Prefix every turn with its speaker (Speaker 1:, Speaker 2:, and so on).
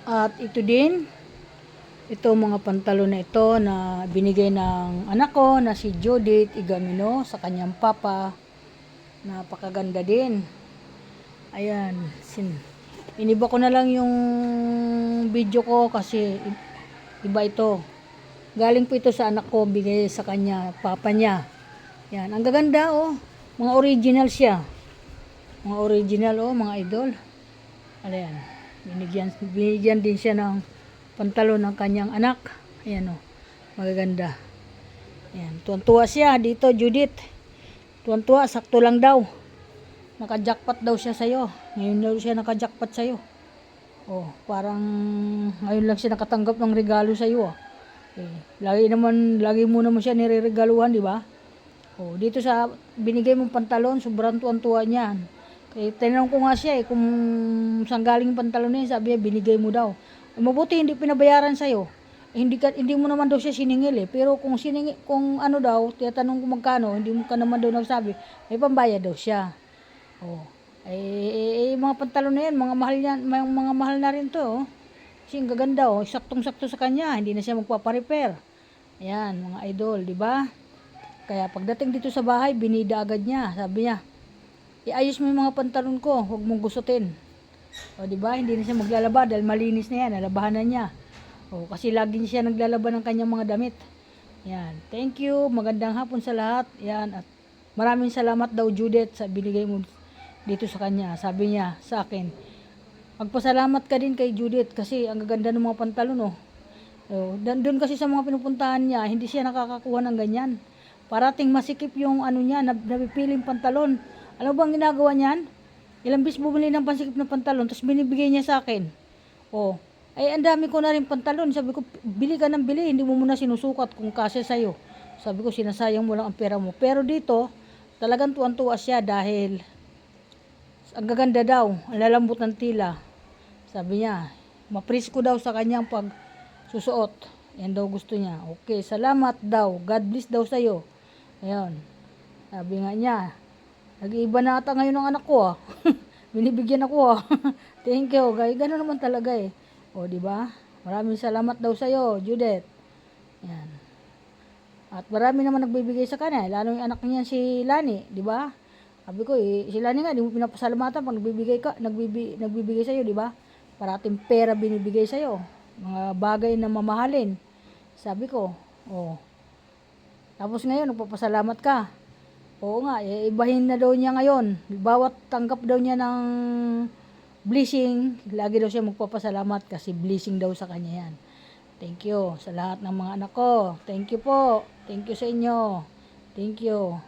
Speaker 1: At ito din, ito mga pantalon na ito na binigay ng anak ko na si Judith Igamino sa kanyang papa. Napakaganda din. Ayan, iniba ko na lang yung video ko kasi iba ito. Galing po ito sa anak ko, bigay sa kanya, papa niya. Yan, ang gaganda oh. Mga original siya. Mga original oh, mga idol. Ayan, binigyan din siya ng pantalon ng kanyang anak. Ayan oh, magaganda. Ayan, tuwan-tuwa siya dito, Judith. Tuwan-tuwa, sakto lang daw. Naka-jackpot daw siya sa'yo. Ngayon daw siya naka-jackpot sa'yo. Oh, parang ngayon lang siya nakatanggap ng regalo sa'yo. Lagi mo naman siya nireregaluhan, di ba? Oh, dito sa binigay mong pantalon, sobrang tuwan-tuwa niyan. Kaya tinanong ko nga siya kung saan galing yung pantalon niya, sabi niya binigay mo daw. Mabuti hindi pinabayaran sa'yo. Hindi mo naman daw siya siningil pero kung ano daw, tinatanong ko magkano, hindi mo ka naman daw nagsabi, may pambayad daw siya. Oh. Mga pantalon na yan, mga mahal na rin to. Oh. Kasi ang gaganda oh, saktong-sakto sa kanya, hindi na siya magpapa-repair. Ayan, mga idol, di ba? Kaya pagdating dito sa bahay, binida agad niya. Sabi niya, iayos mo yung mga pantalon ko, huwag mong gusutin. O di ba? Hindi na siya maglalaba dahil malinis na yan, nalabahan na niya. O kasi lagi siya naglalaba ng kanyang mga damit. Yan. Thank you. Magandang hapon sa lahat. Yan. At maraming salamat daw Judith sa binigay mo dito sa kanya. Sabi niya sa akin, magpasalamat ka din kay Judith kasi ang gaganda ng mga pantalon oh. Doon kasi sa mga pinupuntahan niya, hindi siya nakakakuha ng ganyan. Parating masikip yung ano niya, napipiling pantalon. Ano bang ginagawa niyan? Ilang bis bumili ng pansikip na pantalon, tapos binibigay niya sa akin. Oh, ay ang dami ko na rin pantalon. Sabi ko, bili ka ng bili, hindi mo muna sinusukat kung kasya sa'yo. Sabi ko, sinasayang mo lang ang pera mo. Pero dito, talagang tuwan-tuwa siya dahil ang gaganda daw, ang lalambot ng tila. Sabi niya, mapresko daw sa kanyang pagsusuot. Yan daw gusto niya. Okay, salamat daw. God bless daw sa'yo. Ayun. Sabi nga niya, nag-iiba na ata ngayon ng anak ko ah. Binibigyan ako ah. Thank you, guys. Gano'n naman talaga O, di ba? Maraming salamat daw sa iyo, Judith. Yan. At marami naman nagbibigay sa kanya, lalo yung anak niya si Lani, di ba? Sabi ko si Lani nga, di mo pinapasalamatan pag nagbibigay sa iyo, di ba? Parating pera binibigay sa iyo. Mga bagay na mamahalin. Sabi ko, oh. Tapos ngayon, nagpapasalamat ka. Oo nga, ibahin na daw niya ngayon. Bawat tanggap daw niya ng blessing, lagi daw siya magpapasalamat kasi blessing daw sa kanya yan. Thank you sa lahat ng mga anak ko. Thank you po. Thank you sa inyo. Thank you.